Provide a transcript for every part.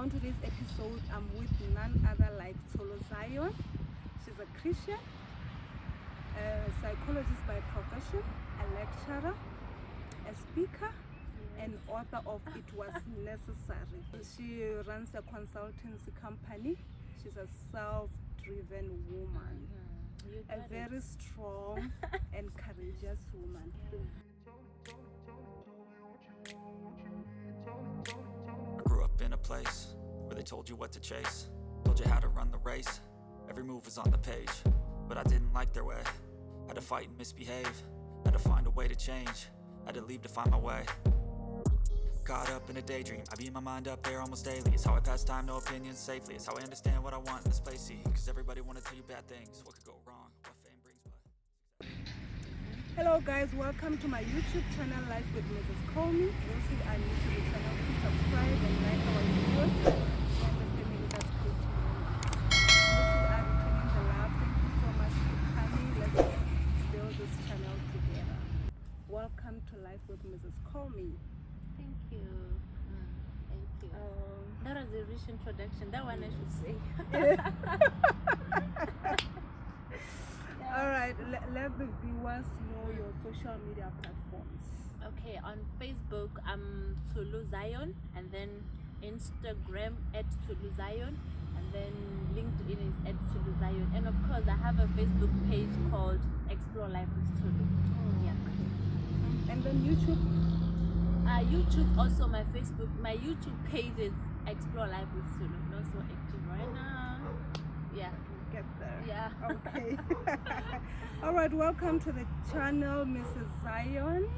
On today's episode, I'm with none other like Tsholo Zion. She's a Christian, a psychologist by profession, a lecturer, a speaker, and author of It Was Necessary. She runs a consultancy company. She's a self-driven woman, a very strong and courageous woman. I grew up in a place where they told you what to chase, told you how to run the race. Every move was on the page, but I didn't like their way. Had to fight and misbehave, had to find a way to change, had to leave to find my way. Caught up in a daydream, I beat my mind up there almost daily. It's how I pass time, no opinions safely. It's how I understand what I want in this place, see. Cause everybody wanna tell you bad things, what could go wrong, what fame brings, but... Hello guys, welcome to my YouTube channel, Life with Mrs. Comey. Those who are new to the channel, please subscribe and like our videos. And the family that's great to know. Those who are returning the love, thank you so much for coming. Let's build this channel together. Welcome to Life with Mrs. Comey. Thank you. Thank you. That was a rich introduction. That one I should say. All right, let the viewers know your social media platforms. Okay, on Facebook I'm Tsholo Zion, and then Instagram at Tsholo Zion, and then LinkedIn is at Tsholo Zion, and of course I have a Facebook page called Explore Life with Tsholo. Yeah. And then YouTube. YouTube also, my YouTube page is Explore Life with Tsholo. Not so active right now. Yeah. Get there. Yeah. Okay. All right. Welcome to the channel, Mrs. Zion.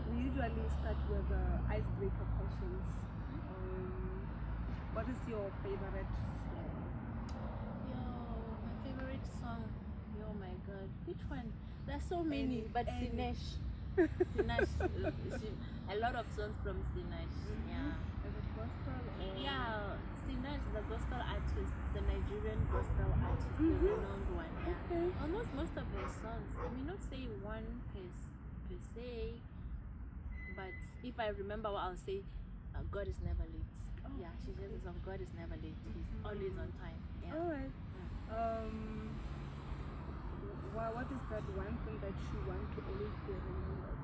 We usually start with icebreaker questions. What is your favorite song? My favorite song. Oh my God, which one? There's so many, but Sinesh. A lot of songs from Sinesh. Yeah. Is it gospel? Yeah, Sinesh, the gospel artist, the Nigerian gospel artist, the renowned one. Yeah. Okay. Almost most of her songs. I may not say one per se, but if I remember what I'll say, God is never late. Oh, yeah, she says the song God is never late. He's always on time. Yeah. All right. What is that one thing that you want to always be remembered?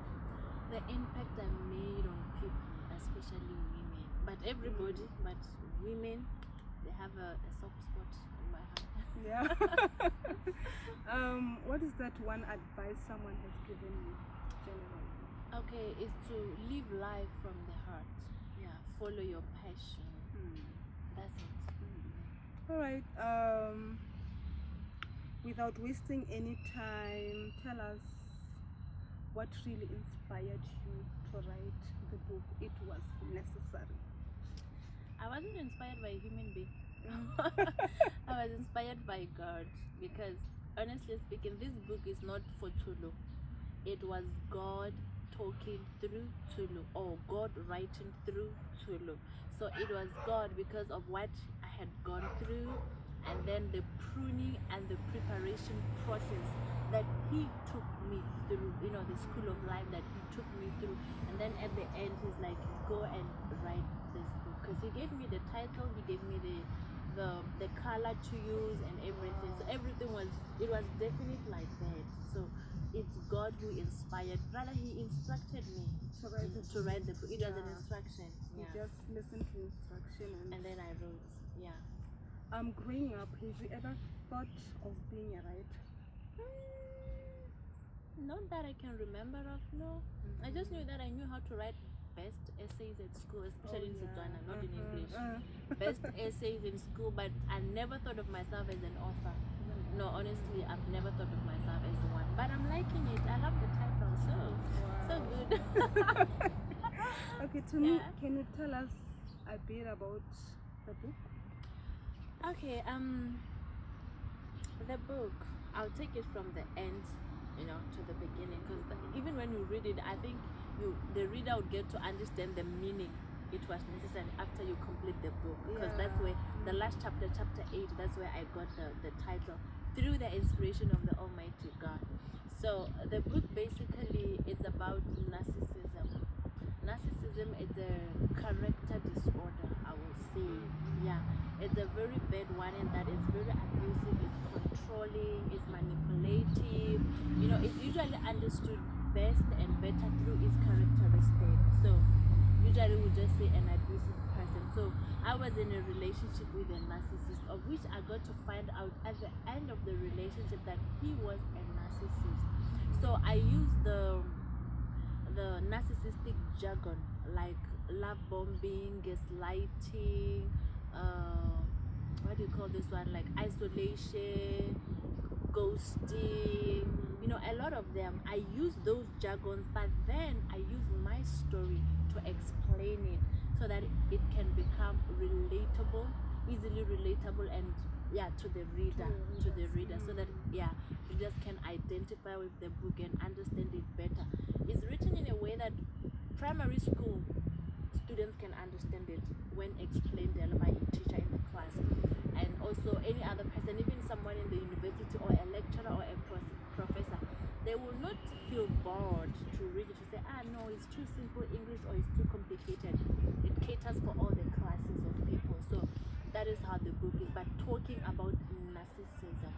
The impact I made on people, especially women, but everybody, but women, they have a soft spot in my heart. Yeah. What is that one advice someone has given you generally? Okay, is to live life from the heart. Yeah, follow your passion. That's it. All right. Without wasting any time, tell us what really inspired you to write the book It Was Necessary. I wasn't inspired by a human being. I was inspired by God, because honestly speaking, this book is not for Tsholo. It was God talking through Tsholo, or God writing through Tsholo. So it was God because of what I had gone through, and then the pruning and the preparation process that he took me through, the school of life that he took me through. And then at the end, he's like, go and write this book. Because he gave me the title, he gave me the color to use and everything. So everything was definitely like that. So it's God who inspired, rather he instructed me to write the book. It was an instruction. You just listened to instruction and then I wrote. Yeah. Growing up, have you ever thought of being a writer? Not that I can remember of, no. I just knew that I knew how to write best essays at school, especially in Setswana, not in English. Best essays in school, but I never thought of myself as an author. No, honestly, I've never thought of myself as one. But I'm liking it. I love the title, so good. Okay, can you tell us a bit about the book? Okay, the book, I'll take it from the end, to the beginning, because even when you read it, I think the reader would get to understand the meaning. It was necessary after you complete the book, because that's where the last chapter 8, that's where I got the title, through the inspiration of the Almighty God. So the book basically is about narcissism. Narcissism is a character one in that is very abusive, it's controlling, it's manipulative. You know, it's usually understood best and better through its characteristics. So usually we just say an abusive person. So I was in a relationship with a narcissist, of which I got to find out at the end of the relationship that he was a narcissist. So I used the narcissistic jargon like love bombing, gaslighting, what do you call this one, like isolation, ghosting, you know, a lot of them. I use those jargons, but then I use my story to explain it so that it can become relatable, easily relatable, and to the reader, so that readers can identify with the book and understand it better. It's written in a way that primary school students can understand it when explained by a teacher in the class, and also any other person, even someone in the university or a lecturer or a professor. They will not feel bored to read it to say, no, it's too simple English or it's too complicated. It caters for all the classes of people. So that is how the book is, but talking about narcissism,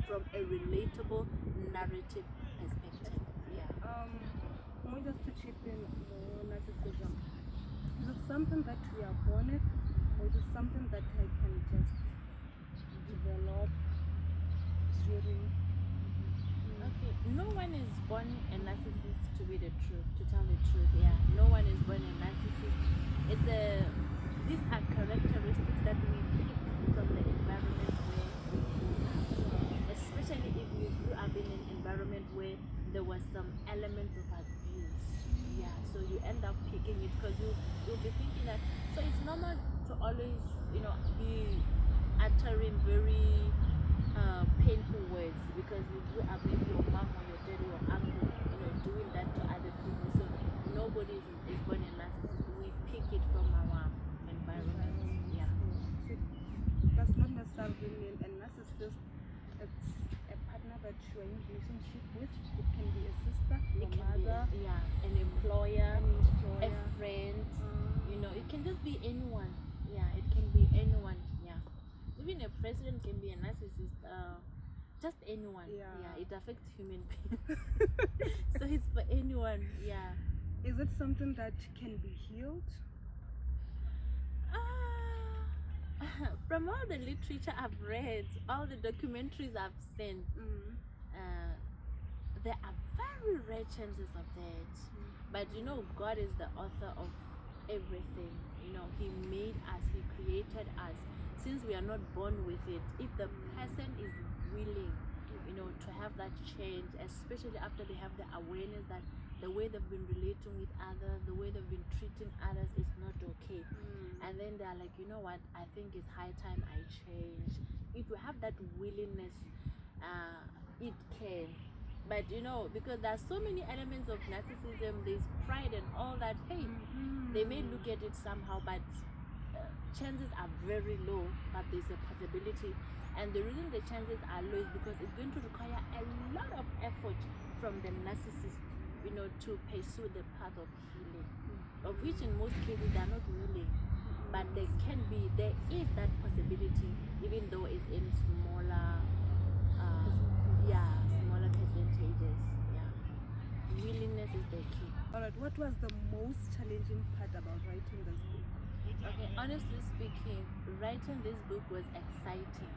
from a relatable narrative perspective. I want just to chip in more narcissism. Is it something that we are born with, or is it something that I can just develop during? Okay, no one is born a narcissist, to be the truth, to tell the truth. No one is born a narcissist. These are characteristics that we pick from the environment where we grew up, especially if you grew up in an environment where there was some element of abuse. So you end up picking it because you'll be thinking that. So it's normal to always, be uttering very painful words because you grew up, maybe your mom or your dad or your uncle, doing that to other people. So nobody is born a narcissist. We pick it from our environment. So does not necessarily mean a narcissist. It's a partner that you're in relationship with. It can be a sister, a mother, an employer, a friend. It can just be anyone. It can be anyone. Even a president can be a narcissist. Just anyone. It affects human beings. So it's for anyone. Is it something that can be healed? From all the literature I've read, all the documentaries I've seen, there are very rare chances of that. But God is the author of everything. He made us, He created us. Since we are not born with it, if the person is willing, to have that change, especially after they have the awareness that the way they've been relating with others, the way they've been treating others is not okay. And then they're like, you know what, I think it's high time I change. If you have that willingness, it can. But because there's so many elements of narcissism, there's pride and all that. Hey, they may look at it somehow, but chances are very low, but there's a possibility. And the reason the chances are low is because it's going to require a lot of effort from the narcissist, to pursue the path of healing, of which in most cases they are not willing. But there is that possibility, even though it's in smaller percentages. Willingness is the key. Alright, what was the most challenging part about writing this book? Okay, honestly speaking, writing this book was exciting.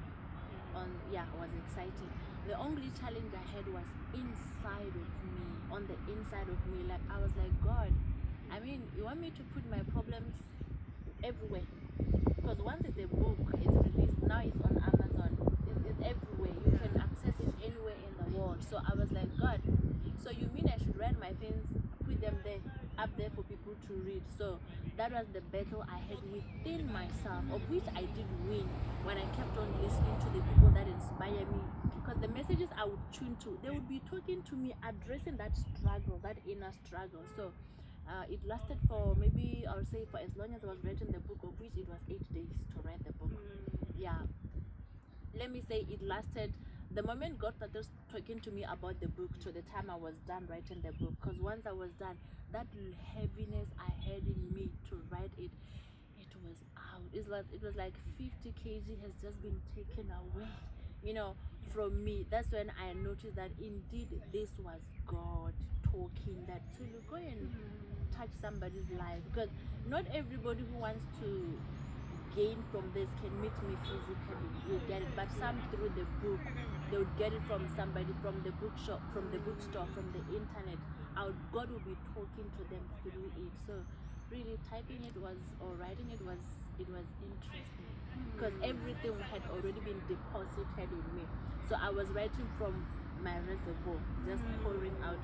Was exciting. The only challenge I had was inside of me, on the inside of me. Like, I was like, God, I mean, you want me to put my problems everywhere? Because once it's a book, it's released, now it's on Amazon, it's everywhere. You can access it anywhere in the world. So I was like, God, so you mean I should write my things, put them up there for people to read? So that was the battle I had within myself, of which I did win when I kept on listening to the people that inspire me. Because the messages I would tune to, they would be talking to me, addressing that struggle, that inner struggle. So it lasted for maybe, I would say, for as long as I was writing the book, of which it was 8 days to write the book. Let me say it lasted. The moment God started talking to me about the book to the time I was done writing the book, because once I was done, that heaviness I had in me to write it, it was out. it was like 50 kg has just been taken away, you know, from me. That's when I noticed that indeed this was God talking, that to go and touch somebody's life, because not everybody who wants to gain from this can meet me physically, you get it, but some through the book, they would get it from somebody, from the bookshop, from the bookstore, from the internet. God will be talking to them through it. So really typing it was, or writing it was interesting, because everything had already been deposited in me. So I was writing from my reservoir, just pouring out.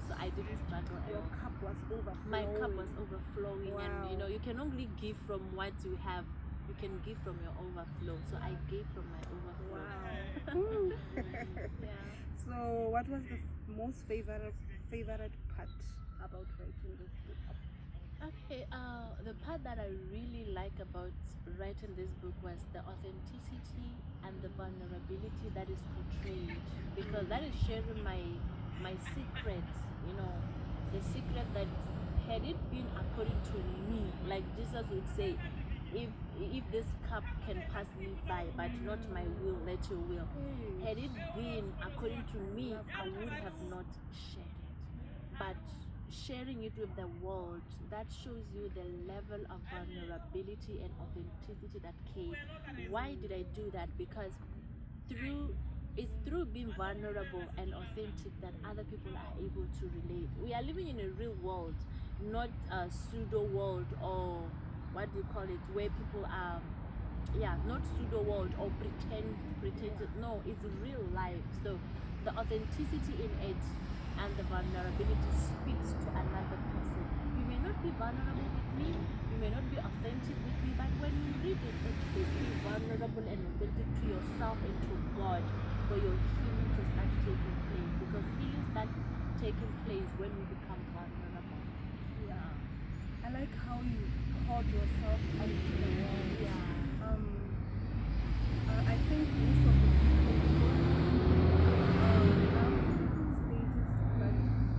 So I didn't struggle at Your all. cup was overflowing. My cup was overflowing. Wow. And you know, you can only give from what you have. You can give from your overflow. So I gave from my overflow. Wow. Yeah. So what was the most favorite part about writing this book? Okay, the part that I really like about writing this book was the authenticity and the vulnerability that is portrayed, because that is sharing my secrets, you know, the secret that, had it been according to me, like Jesus would say, if this cup can pass me by, but not my will, let your will. Had it been according to me, I would have not shared it. But sharing it with the world, that shows you the level of vulnerability and authenticity that came. Why did I do that? Because it's through being vulnerable and authentic that other people are able to relate. We are living in a real world, not a pseudo world, or what do you call it, where people are, not pseudo world or pretend. No, it's real life. So the authenticity in it and the vulnerability speaks to another person. You may not be vulnerable with me, you may not be authentic with me, but when you read it, at least be vulnerable and authentic to yourself and to God for your healing to start taking place, because healing starts taking place when we become vulnerable. Yeah. I like how you called yourself out to the world. Yeah. I think most of the people have spaces that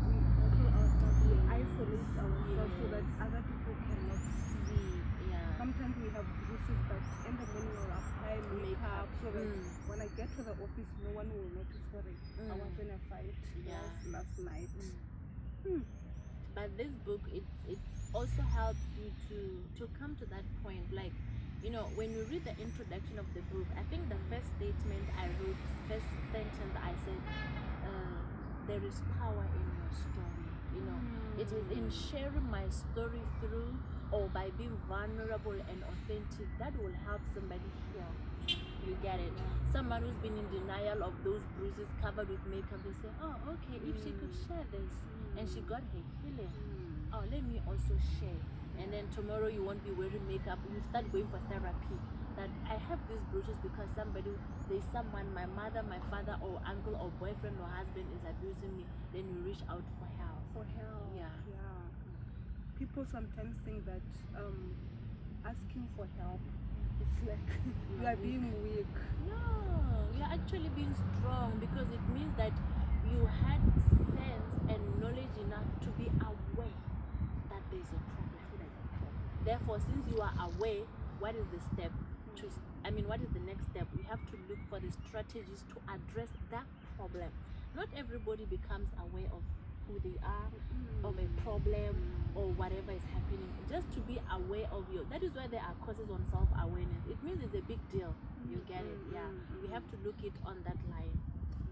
we bottle ourselves, we isolate ourselves so that other people cannot see. Yeah. Sometimes we have bruises, but in the morning we'll apply makeup so that when I get to the office, no one will notice what I was in a fight last night. But this book, it also helps you to come to that point. Like, you know, when you read the introduction of the book, I think the first statement I wrote, first sentence I said, there is power in your story. You know, it is in sharing my story through, or by being vulnerable and authentic, that will help somebody heal. You get it? Someone who's been in denial of those bruises covered with makeup, they say, oh, okay, if she could share this and she got her healing, oh, let me also share. And then tomorrow you won't be wearing makeup, you start going for therapy. That I have these bruises because there's someone, my mother, my father, or uncle, or boyfriend, or husband is abusing me. Then you reach out for help. Yeah. People sometimes think that asking for help, it's like you are being weak. No, you're actually being strong, because it means that you had sense and knowledge enough to be aware that there's a problem. Therefore, since you are aware, what is the step? What is the next step? You have to look for the strategies to address that problem. Not everybody becomes aware of who they are, of a problem, or whatever is happening. Just to be aware of that is why there are courses on self-awareness. It means it's a big deal. You get it? Yeah. We have to look it on that line.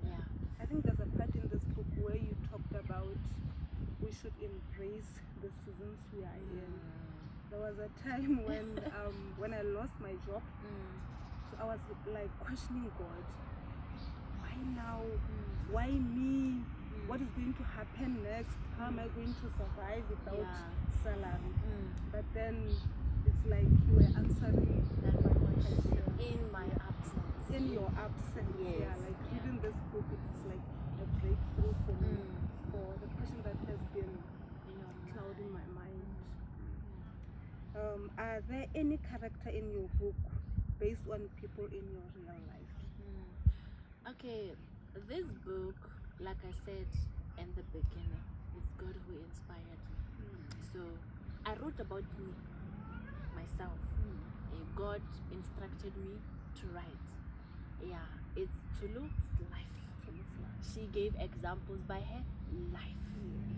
Yeah. I think there's a part in this book where you talked about we should embrace the seasons we are in. There was a time when I lost my job, so I was like questioning God. Why now? Why me? What is going to happen next? How am I going to survive without salary? But then it's like you were answering that question in my absence. In your absence, yes. Reading this book, it's like a breakthrough for me, for the question that has been clouding my mind. Are there any character in your book based on people in your real life? Okay, this book, like I said in the beginning, it's God who inspired me. So I wrote about me, myself. God instructed me to write. Yeah, it's Tsholo's life. She gave examples by her life.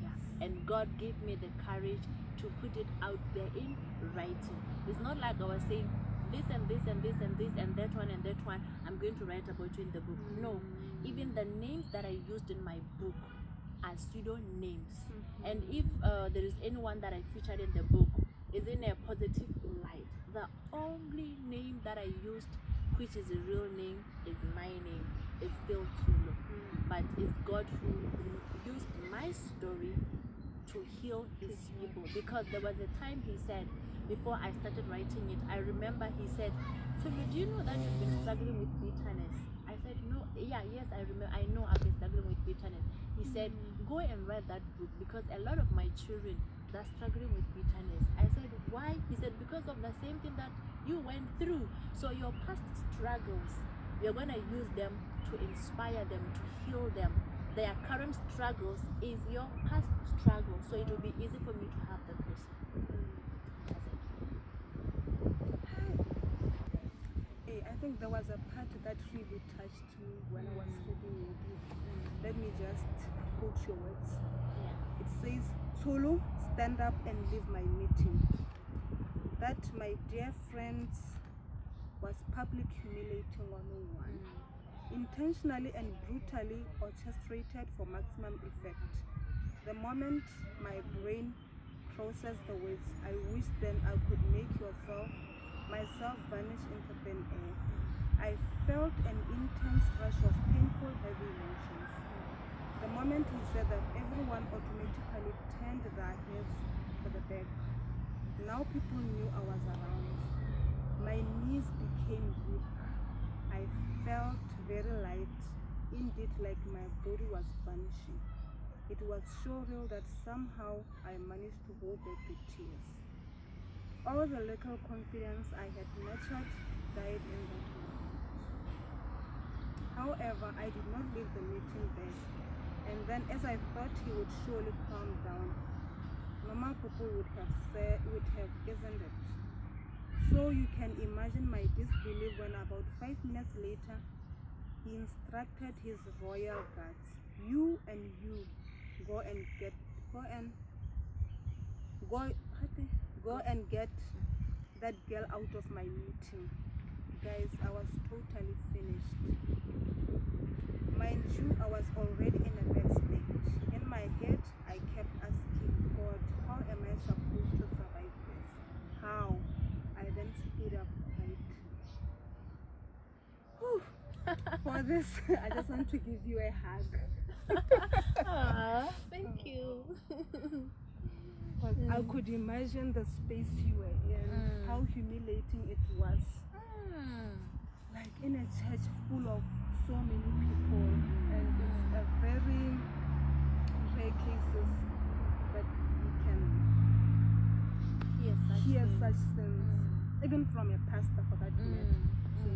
Yeah, and God gave me the courage to put it out there in writing. It's not like I was saying this and this and this and this and that one I'm going to write about you in the book. No, even the names that I used in my book are pseudonyms. And if there is anyone that I featured in the book is in a positive light, the only name that I used, which is a real name, is my name. It's still Tsholo, but it's God who used my story to heal his people. Because there was a time he said, before I started writing it, I remember he said, Tsholo, do you know that you've been struggling with bitterness? I said, no, yes, I remember, I know I've been struggling with bitterness. He said, go and write that book, because a lot of my children, they're struggling with bitterness. I said, why? He said, because of the same thing that you went through. So your past struggles, you're going to use them to inspire them, to heal them. Their current struggles is your past struggle, so it will be easy for me to help the person. That's it. Hey, I think there was a part that really touched me when I was reading your book. Let me just quote your words. Yeah. It says, Tsholo, stand up and leave my meeting. That, my dear friends, was public humiliating 101. Intentionally and brutally orchestrated for maximum effect. The moment my brain processed the words, I wish then I could make myself vanish into thin air. I felt an intense rush of painful, heavy emotions. The moment he said that, everyone automatically turned their heads to the back. Now people knew I was around. My knees became weak. I felt very light, indeed like my body was vanishing. It was so real that somehow I managed to hold back the tears. All the little confidence I had nurtured died in that moment. However, I did not leave the meeting there. And then, as I thought he would surely calm down, normal people would have, isn't it? So you can imagine my disbelief when about 5 minutes later, he instructed his royal guards, you and you, go and get that girl out of my meeting. Guys, I was totally finished. Mind you, I was already in a bad state. In my head, I kept asking God, how am I supposed to survive this? How? I then stood up quietly. Whew. For this, I just want to give you a hug. Aww, thank you. I could imagine the space you were in, how humiliating it was. Like in a church full of so many people, and it's a very rare cases that you can hear such things, even from a pastor for that matter. So,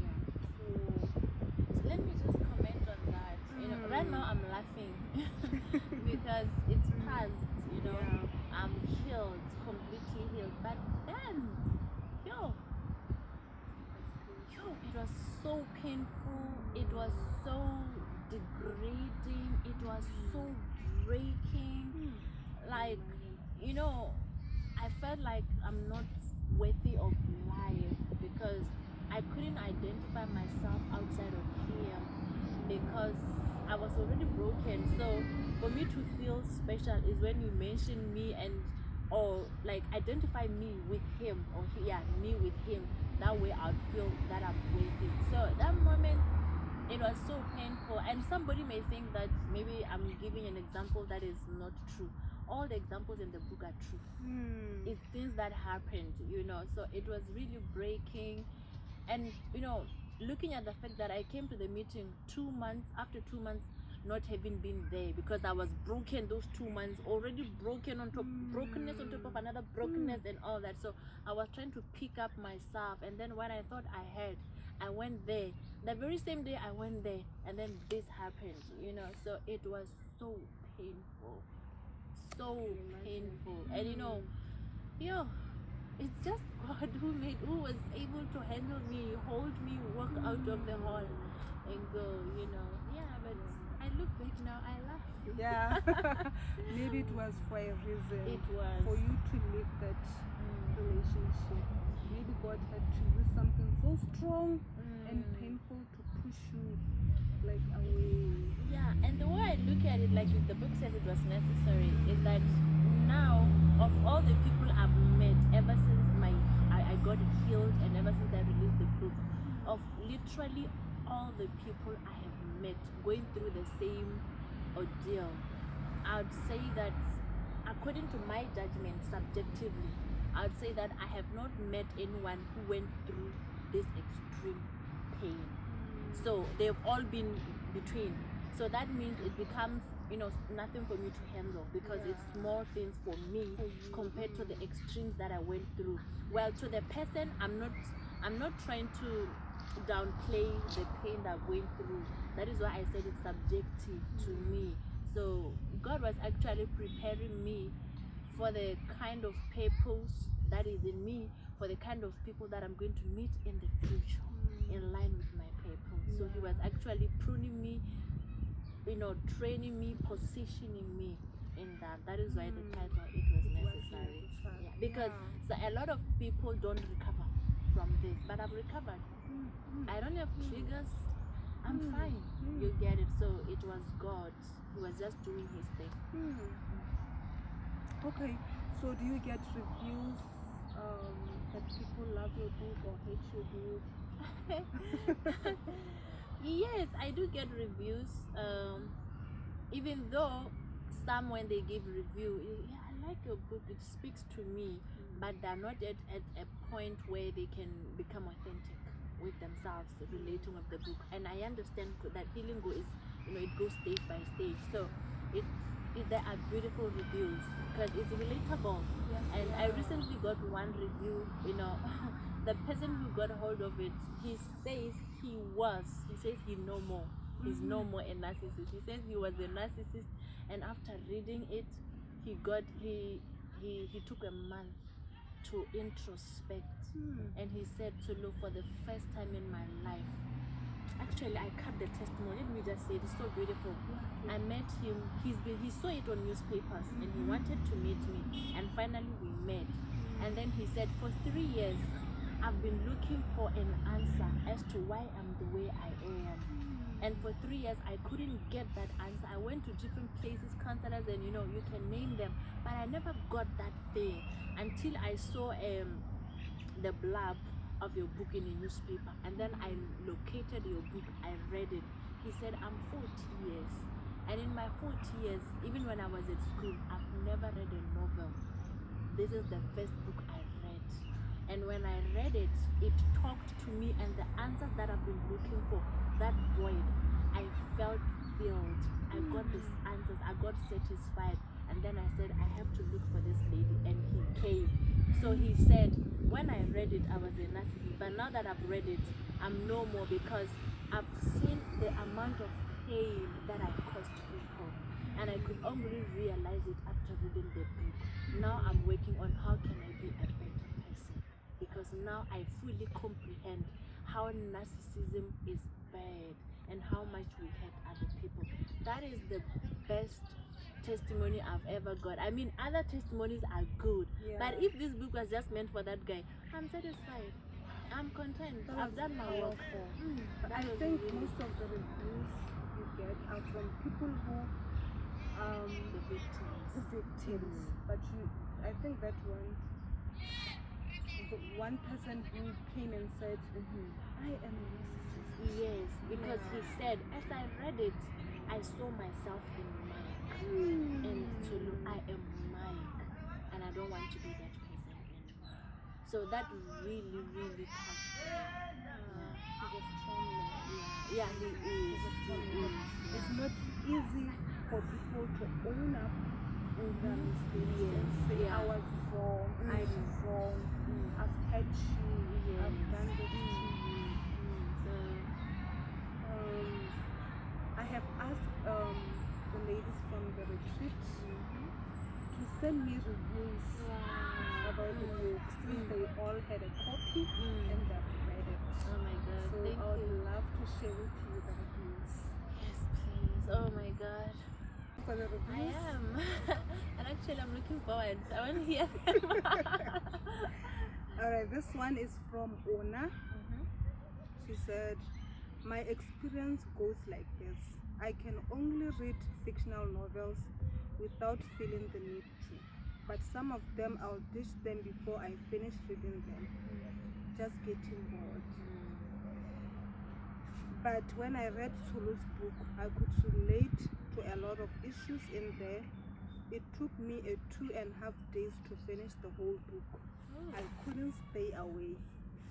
yeah. So let me just comment on that. You know, right now I'm laughing because it's past. You know, I'm healed, completely healed. But then, it was so painful. It was so degrading. It was so breaking. Like, you know, I felt like I'm not worthy of life because I couldn't identify myself outside of him because I was already broken. So for me to feel special is when you mention me or like identify me with him, or me with him. That way I'd feel that I'm worthy. So that moment, it was so painful, and somebody may think that maybe I'm giving an example that is not true. All the examples in the book are true. It's things that happened, so it was really breaking. And looking at the fact that I came to the meeting 2 months after 2 months not having been there because I was broken those 2 months, already broken on top, brokenness on top of another brokenness and all that. So I was trying to pick up myself, and then when I thought I went there. The very same day I went there, and then this happened, so it was so painful. So painful. And It's just God who was able to handle me, hold me, walk out of the hall and go, you know. Yeah, but I look back now, I laugh. Yeah. Maybe it was for a reason. It was. For you to leave that relationship. Maybe God had to use something so strong and painful to push you like away. Yeah, and the way I look at it, like if the book says it was necessary, is that now of all the people I've met ever since I got healed and ever since I released the book, of literally all the people I have met going through the same ordeal, I would say that according to my judgment subjectively, I would say that I have not met anyone who went through this extreme pain. So they've all been between. So that means it becomes, you know, nothing for me to handle because it's small things for me compared to the extremes that I went through. Well, to the person, I'm not trying to downplay the pain that I'm going through. That is why I said it's subjective to me. So God was actually preparing me for the kind of purpose that is in me, for the kind of people that I'm going to meet in the future, in line with my purpose. So He was actually pruning me, you know, training me, positioning me in that. That is why the title, it was necessary. Yeah, because so a lot of people don't recover from this, but I've recovered. I don't have triggers. I'm fine. You get it. So it was God. He was just doing His thing. Okay, so do you get reviews that people love your book or hate your book? Yes, I do get reviews. Even though some, when they give review, yeah, I like your book, it speaks to me, but they're not at a point where they can become authentic with themselves relating with the book. And I understand that healing is, you know, it goes stage by stage. So there are beautiful reviews because it's relatable. And I recently got one review, you know, the person who got hold of it, he says he no more. He's no more a narcissist. He says he was a narcissist, and after reading it, he took a month to introspect, and he said, "Tsholo, for the first time in my life." Actually, I cut the testimony. Let me just say, it's so beautiful. I met him. He saw it on newspapers, and he wanted to meet me. And finally, we met. And then he said, "For 3 years, I've been looking for an answer as to why I'm the way I am. And for 3 years, I couldn't get that answer. I went to different places, counselors, and you know, you can name them, but I never got that thing until I saw the blurb of your book in a newspaper, and then I located your book. I read it." He said, "I'm 40 years, and in my 40 years, even when I was at school, I've never read a novel. This is the first book I read, and when I read it, it talked to me, and the answers that I've been looking for, that void, I felt filled. I got these answers. I got satisfied, and then I said, I have to look for this lady," and he came. So he said, when I read it, I was a narcissist, but now that I've read it, I'm no more, because I've seen the amount of pain that I caused people, and I could only realize it after reading the book. Now I'm working on how can I be a better person, because now I fully comprehend how narcissism is bad and how much we hurt other people. That is the best testimony I've ever got. I mean, other testimonies are good, but if this book was just meant for that guy, I'm satisfied. I'm content. I've done my work. But I think most of the reviews you get are from people who the victims. But I think that the one person who came and said, "I am a narcissist." Yes, because he said, as I read it, I saw myself in Mike. And Tsholo, I am Mike, and I don't want to be that person anymore. So that really, really touched me. He's a strong man. Yeah, he is. It's not easy for people to own up their mistakes and say, "I was wrong, I'm wrong, I've hurt you, I've done this to you." I have asked the ladies from the retreat to send me reviews about the books. think they all had a copy and they've read it. Oh my god, So thank I would you. love to share with you the reviews. Yes, please. Oh my god. For the I reviews, am. And actually, I'm looking forward. I want to hear them. alright, this one is from Ona. She said, my experience goes like this. I can only read fictional novels without feeling the need to. But some of them I'll ditch them before I finish reading them. Just getting bored. But when I read Tsholo's book, I could relate to a lot of issues in there. It took me 2.5 days to finish the whole book. I couldn't stay away.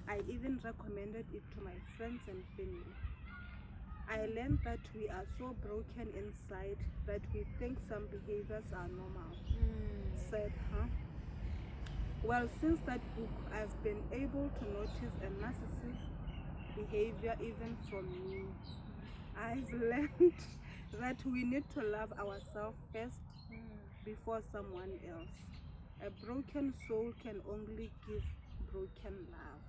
I even recommended it to my friends and family. I learned that we are so broken inside that we think some behaviors are normal. Said, huh? Well, since that book, I've been able to notice a narcissist behavior even from me. I've learned that we need to love ourselves first before someone else. A broken soul can only give broken love.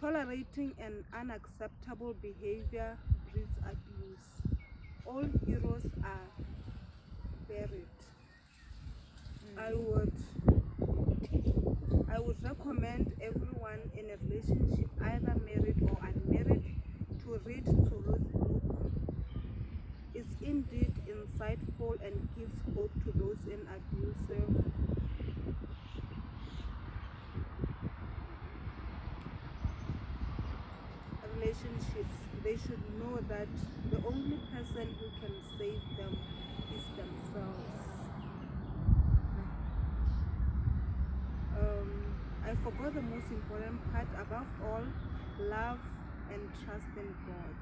Tolerating an unacceptable behavior breeds abuse. All heroes are buried. I would recommend everyone in a relationship, either married or unmarried, to read Tsholo's book. It's indeed insightful and gives hope to those in abusive relationships. They should know that the only person who can save them is themselves. I forgot the most important part. Above all, love and trust in God.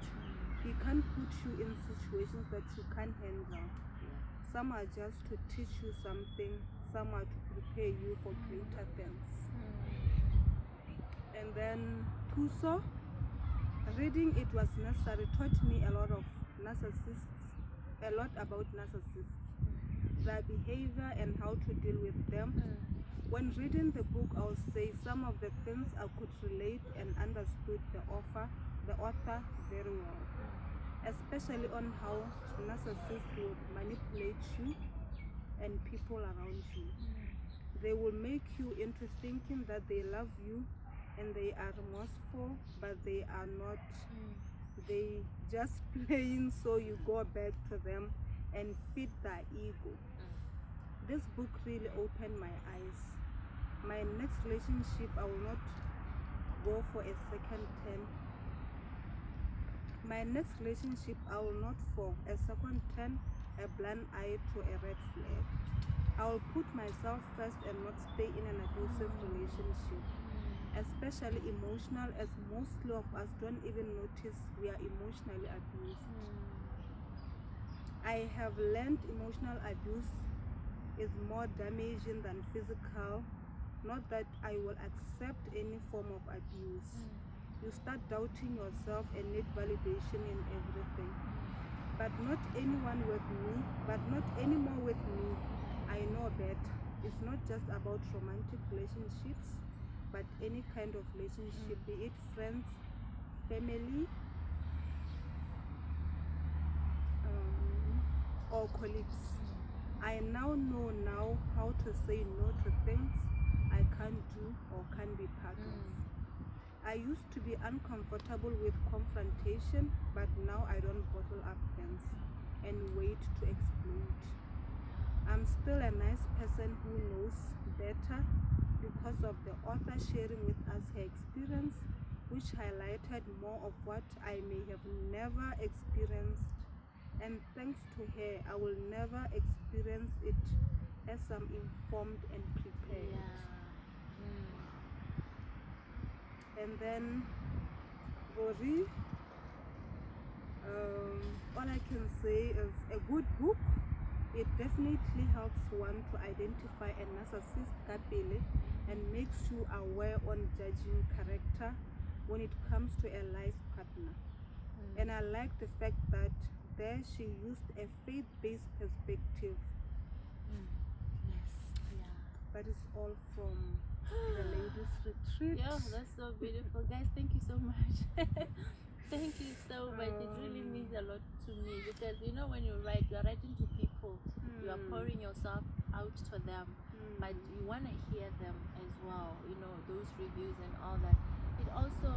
He can't put you in situations that you can't handle. Some are just to teach you something, some are to prepare you for greater things. And then Tsholo, reading it was necessary, taught me a lot about narcissists, their behavior and how to deal with them. When reading the book, I'll say some of the things I could relate and understood the author very well, especially on how narcissists will manipulate you and people around you. They will make you into thinking that they love you and they are remorseful, but they are not. They just playing, so you go back to them and feed their ego. This book really opened my eyes. My next relationship, I will not go for a second turn. My next relationship, I will not for a second turn a blind eye to a red flag. I will put myself first and not stay in an abusive relationship, especially emotional, as mostly of us don't even notice we are emotionally abused. I have learned emotional abuse is more damaging than physical. Not that I will accept any form of abuse. You start doubting yourself and need validation in everything. But not anymore with me. I know better. It's not just about romantic relationships, but any kind of relationship, be it friends, family, or colleagues. I now know how to say no to things I can't do or can't be part of. I used to be uncomfortable with confrontation, but now I don't bottle up things and wait to explode. I'm still a nice person who knows better because of the author sharing with us her experience, which highlighted more of what I may have never experienced. And thanks to her, I will never experience it, as I'm informed and prepared. And then Rory, all I can say is a good book. It definitely helps one to identify a narcissist kapele and makes you aware on judging character when it comes to a life partner. And I like the fact that there she used a faith-based perspective. That is all from the treat. Yeah, that's so beautiful. Guys, thank you so much. Thank you so much. It really means a lot to me because you know when you write, you're writing to people. You are pouring yourself out to them, but you want to hear them as well. You know those reviews and all that. It also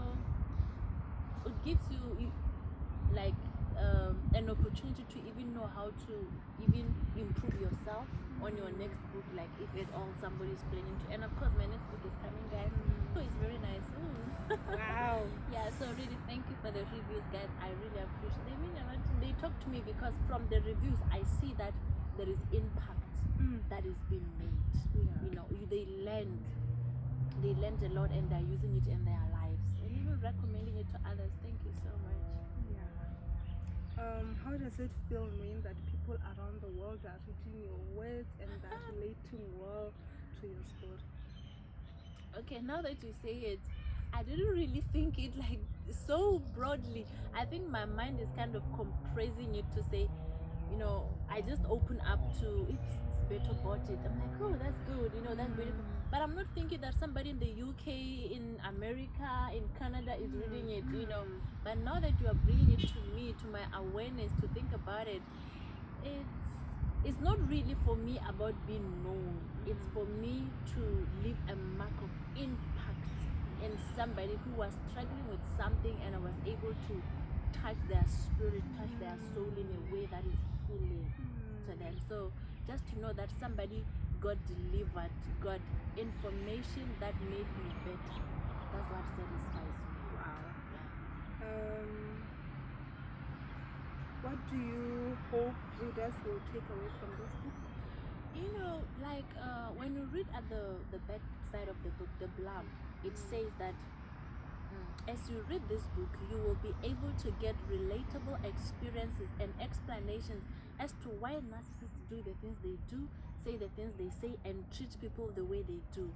gives you like an opportunity to even know how to even improve yourself on your next book. Like if at all somebody's planning to, and of course my next book is coming, guys. Oh, it's very nice. Ooh. Wow. Yeah, so really thank you for the reviews, guys. I really appreciate. They mean a lot. They talk to me because from the reviews I see that there is impact that is being made. You know, they learned a lot and they're using it in their lives and even recommending it to others. Thank you so much. How does it feel knowing that people around the world are reading your words and are relating well to your story? Okay, now that you say it, I didn't really think it like so broadly. I think my mind is kind of compressing it to say, you know, I just open up to it's better bought it. I'm like, oh, that's good, you know, that's beautiful. But I'm not thinking that somebody in the UK, in America, in Canada is reading it, you know. But now that you are bringing it to me, to my awareness, to think about it, it's not really for me about being known. It's for me to leave a mark of impact in somebody who was struggling with something, and I was able to touch their spirit, touch their soul in a way that is healing to them. So just to know that somebody got delivered, got information that made me better, that's what satisfies me. Wow. What do you hope readers will take away from this book? You know, like when you read at the back side of the book, the blurb, it says that as you read this book, you will be able to get relatable experiences and explanations as to why narcissists do the things they do, say the things they say, and treat people the way they do.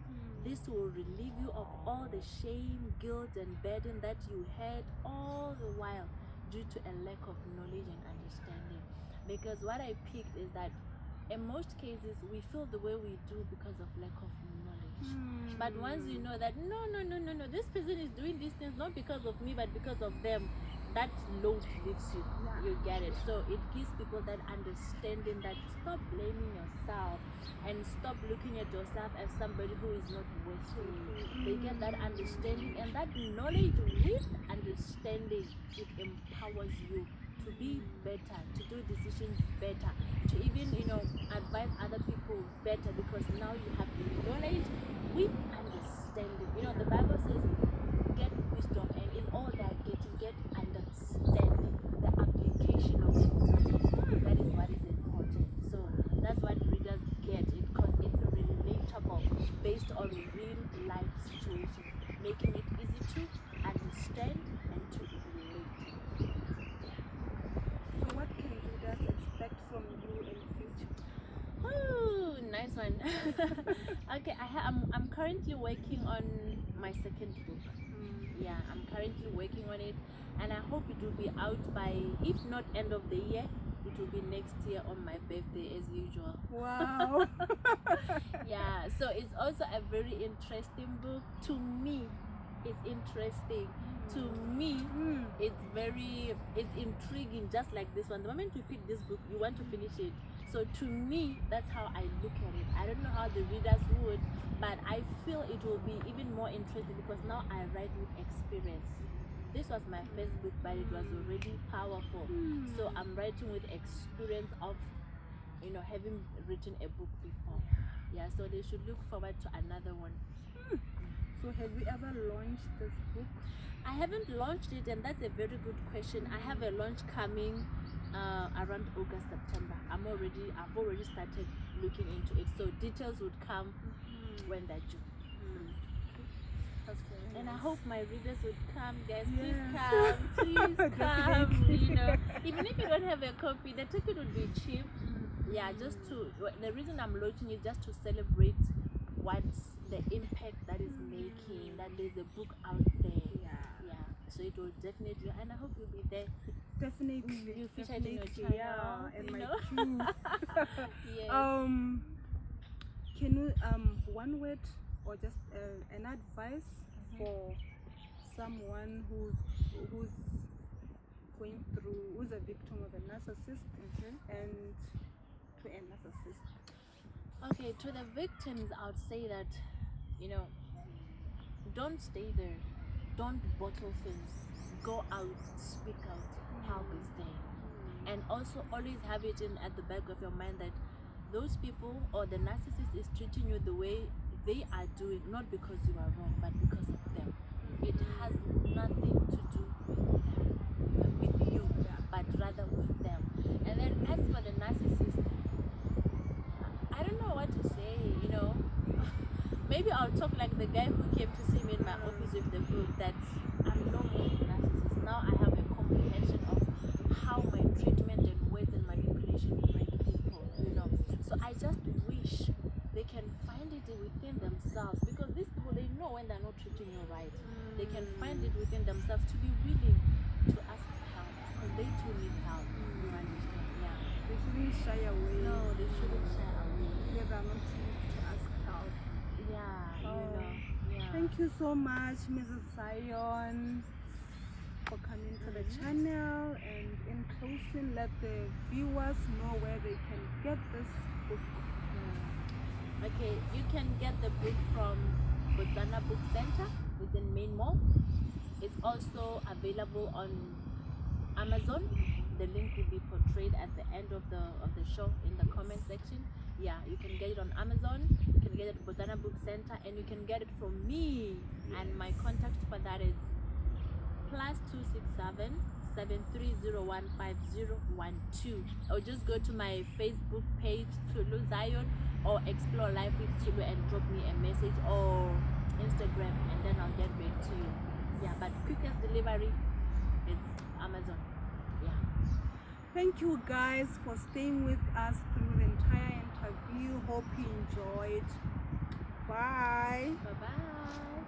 This will relieve you of all the shame, guilt, and burden that you had all the while due to a lack of knowledge and understanding. Because what I picked is that in most cases we feel the way we do because of lack of knowledge. But once you know that no, this person is doing these things not because of me but because of them, that load leaves you. You get it. So it gives people that understanding that stop blaming yourself and stop looking at yourself as somebody who is not worthy. They get that understanding, and that knowledge with understanding, it empowers you to be better, to do decisions better, to even, you know, advise other people better, because now you have knowledge with understanding. You know, the Bible says, get wisdom, and in all that getting, get understanding, the application of it. That is what is important. So that's what readers get it, because it's relatable based on real life situations, making it easy to understand and to relate to. So what can readers expect from you in future? Oh, nice one. Okay, I'm currently working on my second book. Yeah, I'm currently working on it, and I hope it will be out by, if not end of the year, it will be next year on my birthday as usual. Wow. Yeah, so it's also a very interesting book. To me, it's interesting. To me, it's intriguing, just like this one. The moment you pick this book, you want to finish it. So to me, that's how I look at it. I don't know how the readers would, but I feel it will be even more interesting because now I write with experience. This was my first book, but it was already powerful. So I'm writing with experience of, you know, having written a book before. Yeah, so they should look forward to another one. So have you ever launched this book? I haven't launched it, and that's a very good question. I have a launch coming around August, September. I've already started looking into it, so details would come when they're due. That's very And I nice. hope my readers would come, guys. Yes. Please come, Definitely. you know. Even if you don't have a copy, the ticket would be cheap. Yeah, the reason I'm launching it just to celebrate what's the impact that is making, that there's a book out there. Yeah, so it will definitely, and I hope you'll be there. Definitely. You featured in your Definitely, channel, and you my know. crew. Yes. Can you one word or just an advice for someone who's going through, who's a victim of a narcissist, and to a narcissist? Okay, to the victims, I would say that, don't stay there. Don't bottle things. Go out, speak out, help is there. And also always have it in at the back of your mind that those people or the narcissist is treating you the way they are doing, not because you are wrong, but because of them. It has nothing to do with you, but rather with them. And then as for the narcissist, I don't know what to say, Maybe I'll talk like the guy who came to see me in my office with the book, that I'm no more a narcissist. Now I have a comprehension of how my treatment and words and manipulation break people, So I just wish they can find it within themselves, because these people, they know when they're not treating you right. They can find it within themselves to be willing to ask for help, because they too need help. You understand? Yeah. They shouldn't shy away. No, they shouldn't shy away. Yeah, they're not timid to ask help. Yeah, Yeah. Thank you so much, Mrs. Zion, for coming to the channel. And in closing, let the viewers know where they can get this book. Okay, you can get the book from Botswana Book Center within Main Mall. It's also available on Amazon. The link will be portrayed at the end of the show in the comment section. Yeah, you can get it on Amazon, you can get it at Botswana Book Center, and you can get it from me. And my contact for that is +267 73015012, or just go to my Facebook page, Tsholo Zion, or Explore Life with Tsholo, and drop me a message, or Instagram, and then I'll get back to you. Yeah, but quickest delivery is Amazon. Yeah. Thank you guys for staying with us through the entire interview. Hope you enjoyed. Bye. Bye bye.